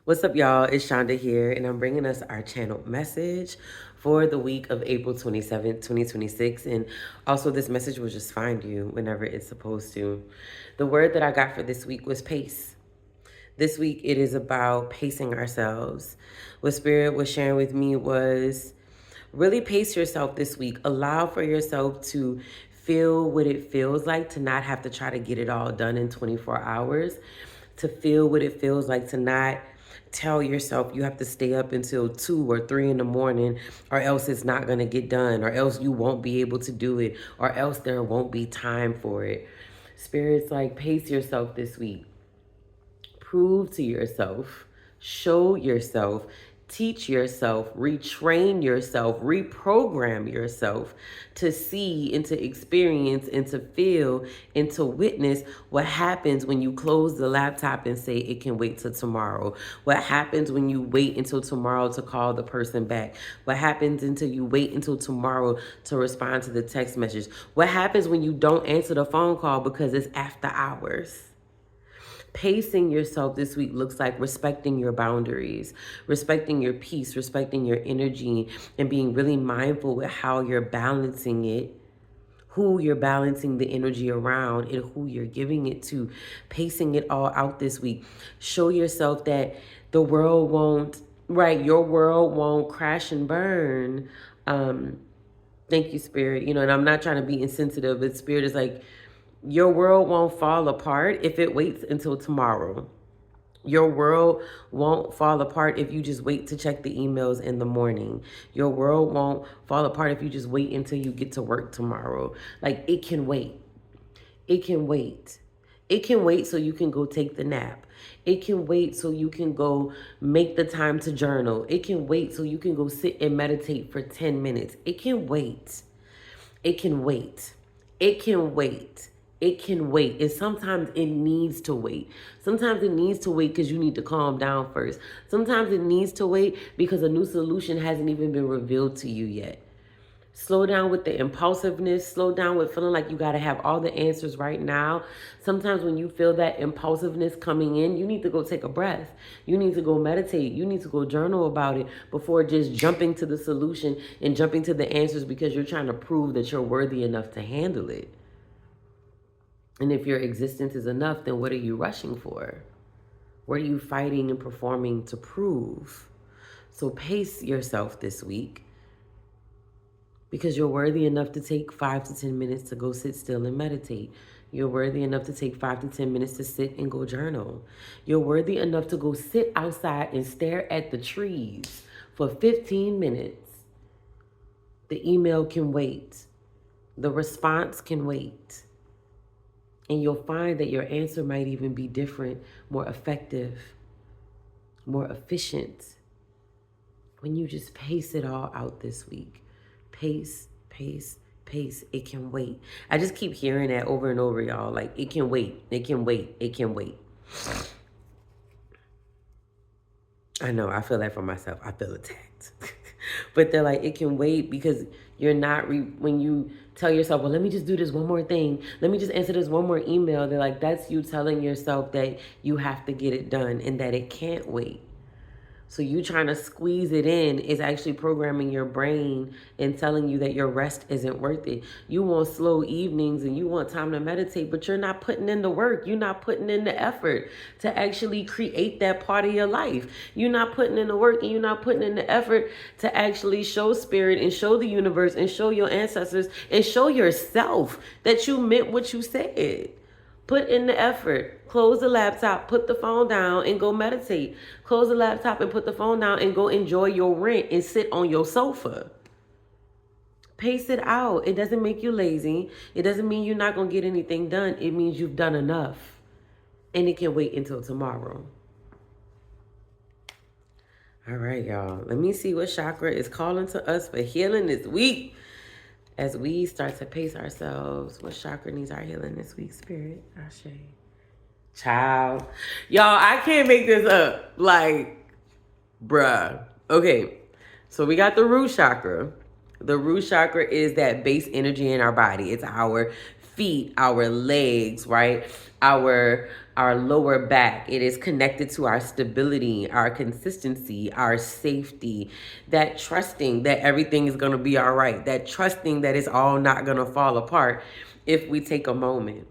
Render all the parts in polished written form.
What's up, y'all? It's Shonda here, and I'm bringing us our channel message for the week of April 27th, 2026. And also, this message will just find you whenever it's supposed to. The word that I got for this week was pace. This week, it is about pacing ourselves. What Spirit was sharing with me was really pace yourself this week. Allow for yourself to feel what it feels like to not have to try to get it all done in 24 hours, to feel what it feels like to not tell yourself you have to stay up until 2 or 3 in the morning, or else it's not going to get done, or else you won't be able to do it, or else there won't be time for it. Spirit's like, pace yourself this week. Prove to yourself, show yourself, teach yourself, retrain yourself, reprogram yourself to see and to experience and to feel and to witness what happens when you close the laptop and say it can wait till tomorrow. What happens when you wait until tomorrow to call the person back? What happens until you wait until tomorrow to respond to the text message? What happens when you don't answer the phone call because it's after hours? Pacing yourself this week looks like respecting your boundaries, respecting your peace, respecting your energy, and being really mindful with how you're balancing it, who you're balancing the energy around, and who you're giving it to. Pacing it all out this week. Show yourself that the world won't, right, your world won't crash and burn. Thank you, Spirit. And I'm not trying to be insensitive, but Spirit is like, your world won't fall apart if it waits until tomorrow. Your world won't fall apart if you just wait to check the emails in the morning. Your world won't fall apart if you just wait until you get to work tomorrow. Like, it can wait. It can wait. It can wait so you can go take the nap. It can wait so you can go make the time to journal. It can wait so you can go sit and meditate for 10 minutes. It can wait. It can wait. It can wait. It can wait. And sometimes it needs to wait. Sometimes it needs to wait because you need to calm down first. Sometimes it needs to wait because a new solution hasn't even been revealed to you yet. Slow down with the impulsiveness. Slow down with feeling like you got to have all the answers right now. Sometimes when you feel that impulsiveness coming in, you need to go take a breath. You need to go meditate. You need to go journal about it before just jumping to the solution and jumping to the answers because you're trying to prove that you're worthy enough to handle it. And if your existence is enough, then what are you rushing for? What are you fighting and performing to prove? So pace yourself this week because you're worthy enough to take 5 to 10 minutes to go sit still and meditate. You're worthy enough to take 5 to 10 minutes to sit and go journal. You're worthy enough to go sit outside and stare at the trees for 15 minutes. The email can wait. The response can wait. And you'll find that your answer might even be different, more effective, more efficient when you just pace it all out this week. Pace, pace, pace. It can wait. I just keep hearing that over and over, y'all. Like, it can wait. It can wait. It can wait. I know. I feel that for myself. I feel attacked. But they're like, it can wait because you're not, when you tell yourself, well, let me just do this one more thing. Let me just answer this one more email. They're like, that's you telling yourself that you have to get it done and that it can't wait. So you trying to squeeze it in is actually programming your brain and telling you that your rest isn't worth it. You want slow evenings and you want time to meditate, but you're not putting in the work. You're not putting in the effort to actually create that part of your life. You're not putting in the work and you're not putting in the effort to actually show spirit and show the universe and show your ancestors and show yourself that you meant what you said. Put in the effort. Close the laptop, put the phone down, and go meditate. Close the laptop and put the phone down and go enjoy your rent and sit on your sofa. Pace it out. It doesn't make you lazy. It doesn't mean you're not going to get anything done. It means you've done enough. And it can wait until tomorrow. All right, y'all. Let me see what chakra is calling to us for healing this week. As we start to pace ourselves, what chakra needs our healing this week, Spirit? Ashe. Child. Y'all, I can't make this up. Like, bruh. Okay, so we got the root chakra. The root chakra is that base energy in our body. It's our feet, our legs, right? Our our lower back. It is connected to our stability, our consistency, our safety, that trusting that everything is going to be all right, that trusting that it's all not going to fall apart if we take a moment.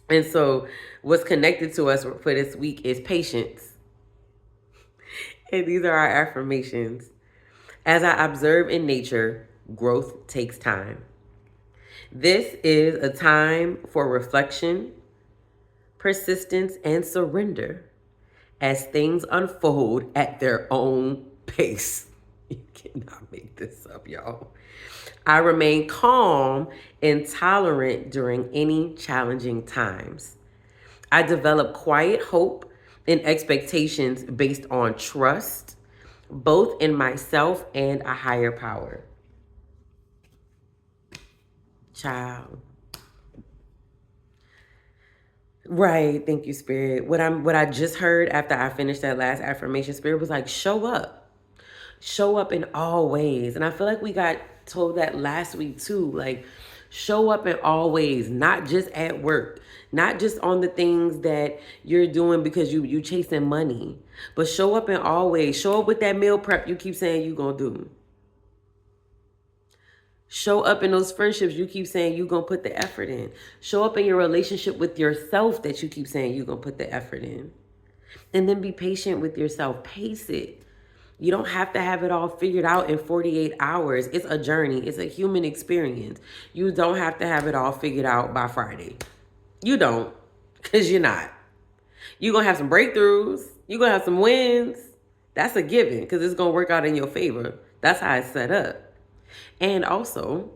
And so what's connected to us for this week is patience. And these are our affirmations. As I observe in nature, growth takes time. This is a time for reflection, persistence, and surrender as things unfold at their own pace. You cannot make this up, y'all. I remain calm and tolerant during any challenging times. I develop quiet hope and expectations based on trust, both in myself and a higher power. Child. Right. Thank you, Spirit. What I just heard after I finished that last affirmation, Spirit was like, show up. Show up in all ways. And I feel like we got told that last week too. Like, show up in all ways, not just at work, not just on the things that you're doing because you chasing money, but show up in all ways. Show up with that meal prep you keep saying you gonna do. Show up in those friendships you keep saying you're going to put the effort in. Show up in your relationship with yourself that you keep saying you're going to put the effort in. And then be patient with yourself. Pace it. You don't have to have it all figured out in 48 hours. It's a journey. It's a human experience. You don't have to have it all figured out by Friday. You don't, because you're not. You're going to have some breakthroughs. You're going to have some wins. That's a given because it's going to work out in your favor. That's how it's set up. And also,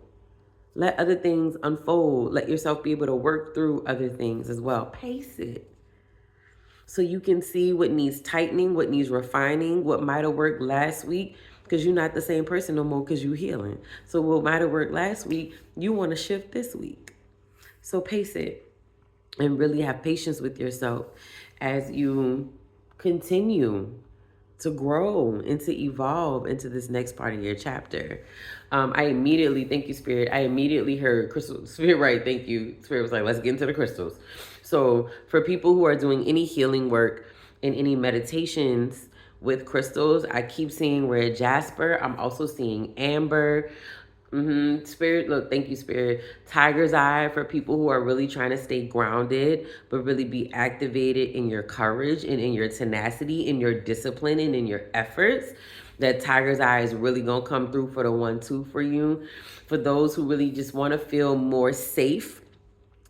let other things unfold. Let yourself be able to work through other things as well. Pace it. So you can see what needs tightening, what needs refining, what might have worked last week, because you're not the same person no more because you're healing. So what might have worked last week, you want to shift this week. So pace it and really have patience with yourself as you continue to grow and to evolve into this next part of your chapter. I immediately, thank you, Spirit. I immediately heard crystal, Spirit, right? Thank you. Spirit was like, let's get into the crystals. So for people who are doing any healing work and any meditations with crystals, I keep seeing red jasper. I'm also seeing amber. Spirit, look, thank you, Spirit. Tiger's eye for people who are really trying to stay grounded, but really be activated in your courage and in your tenacity, in your discipline, and in your efforts. That tiger's eye is really going to come through for the 1-2 for you. For those who really just want to feel more safe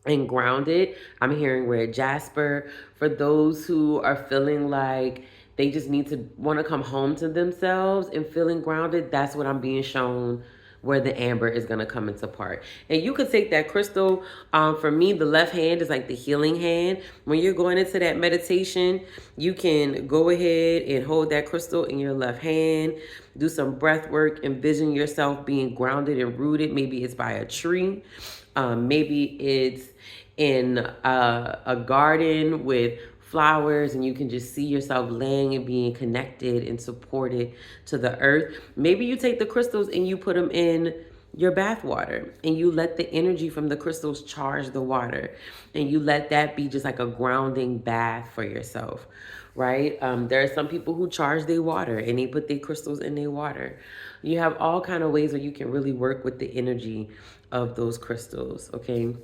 and grounded, I'm hearing red jasper. For those who are feeling like they just need to want to come home to themselves and feeling grounded, that's what I'm being shown, where the amber is going to come into part. And you could take that crystal. For me, the left hand is like the healing hand. When you're going into that meditation, you can go ahead and hold that crystal in your left hand, do some breath work, envision yourself being grounded and rooted. Maybe it's by a tree. Maybe it's in a garden with flowers, and you can just see yourself laying and being connected and supported to the earth. Maybe you take the crystals and you put them in your bath water and you let the energy from the crystals charge the water, and you let that be just like a grounding bath for yourself, right? There are some people who charge their water and they put their crystals in their water. You have all kind of ways where you can really work with the energy of those crystals, okay?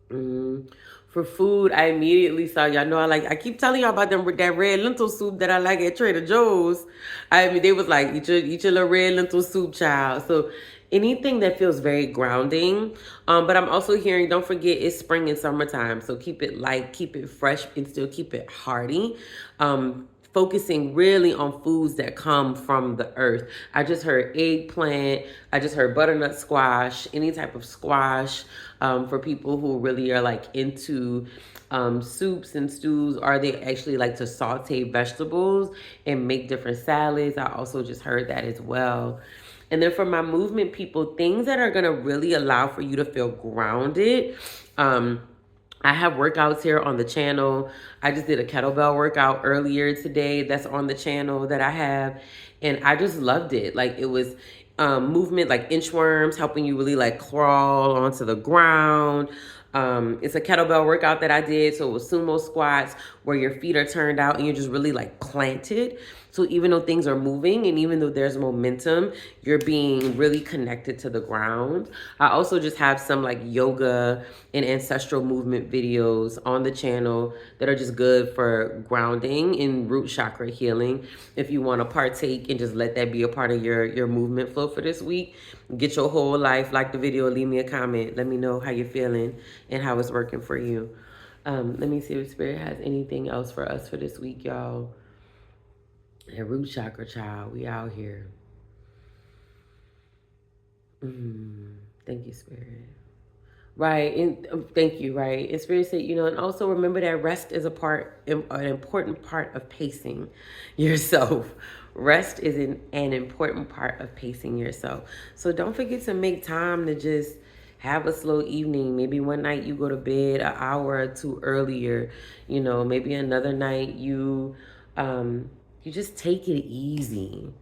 For food, I immediately saw, y'all know I keep telling y'all about that red lentil soup that I like at Trader Joe's. I mean, they was like, eat your little red lentil soup, child. So anything that feels very grounding. But I'm also hearing, don't forget, it's spring and summertime. So keep it light, keep it fresh, and still keep it hearty. Focusing really on foods that come from the earth. I just heard eggplant. I just heard butternut squash, any type of squash, for people who really are like into soups and stews, or they actually like to saute vegetables and make different salads. I also just heard that as well. And then for my movement people, things that are going to really allow for you to feel grounded. I have workouts here on the channel. I just did a kettlebell workout earlier today that's on the channel that I have. And I just loved it. Like, it was movement like inchworms, helping you really like crawl onto the ground. It's a kettlebell workout that I did. So it was sumo squats where your feet are turned out and you're just really like planted. So even though things are moving and even though there's momentum, you're being really connected to the ground. I also just have some like yoga and ancestral movement videos on the channel that are just good for grounding and root chakra healing. If you want to partake and just let that be a part of your movement flow for this week, get your whole life, like the video, leave me a comment. Let me know how you're feeling and how it's working for you. Let me see if Spirit has anything else for us for this week, y'all. And root chakra, child, we out here. Thank you, Spirit. Right, and thank you, right. And Spirit said, and also remember that rest is an important part of pacing yourself. Rest is an important part of pacing yourself. So don't forget to make time to just have a slow evening. Maybe one night you go to bed an hour or two earlier. Maybe another night you just take it easy.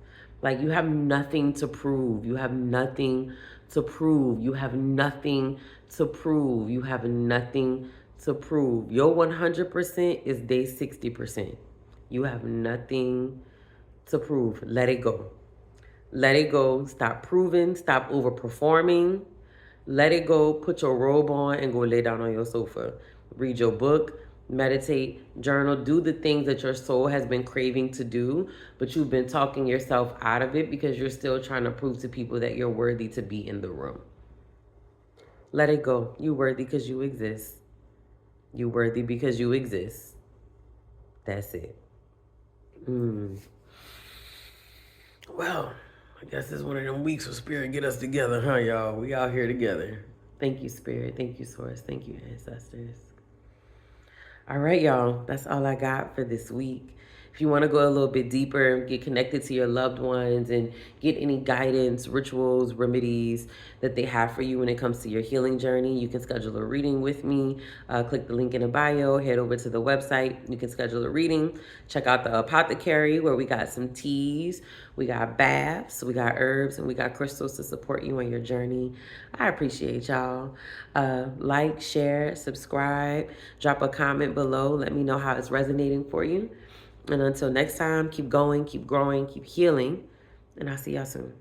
Like you have nothing to prove. You have nothing to prove. You have nothing to prove. You have nothing to prove. Your 100% is day 60%. You have nothing to prove. Let it go. Let it go. Stop proving. Stop overperforming. Let it go. Put your robe on and go lay down on your sofa. Read your book. Meditate, journal, do the things that your soul has been craving to do, but you've been talking yourself out of it because you're still trying to prove to people that you're worthy to be in the room. Let it go. You're worthy because you exist. You're worthy because you exist. That's it. Well, I guess it's one of them weeks where Spirit get us together, huh, y'all? We out here together. Thank you, Spirit. Thank you, Source. Thank you, Ancestors. All right, y'all. That's all I got for this week. If you want to go a little bit deeper, get connected to your loved ones and get any guidance, rituals, remedies that they have for you when it comes to your healing journey, you can schedule a reading with me. Click the link in the bio, head over to the website. You can schedule a reading. Check out the apothecary where we got some teas, we got baths, we got herbs, and we got crystals to support you on your journey. I appreciate y'all. Like, share, subscribe, drop a comment below. Let me know how it's resonating for you. And until next time, keep going, keep growing, keep healing. And I'll see y'all soon.